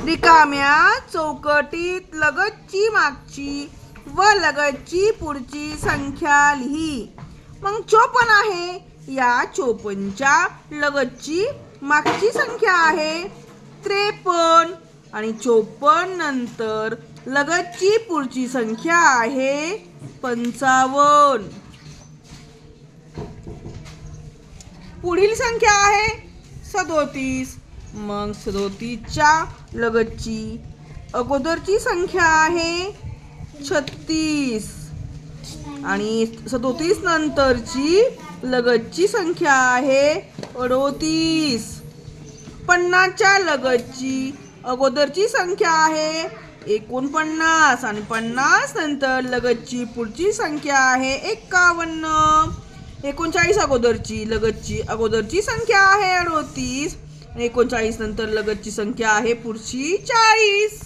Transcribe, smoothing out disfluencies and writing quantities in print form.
रिकाम्या चौकटीत लगतची मागची व लगतची पुढची संख्या लिही. मग 54 आहे. या 54च्या लगतची मागची संख्या आहे 53 आणि 54 नंतर लगतची पुढची संख्या आहे 55. पुढील संख्या आहे 37. मग 37च्या लगतची अगोदरची संख्या आहे 36 आणि 37 नंतरची लगतची संख्या आहे 38. 50च्या लगतची अगोदरची संख्या आहे 49 आणि 50 नंतर लगतची पुढची संख्या आहे 51. 39 अगोदरची संख्या आहे 38. 39 नंतर लगतची संख्या आहे पुढची 40.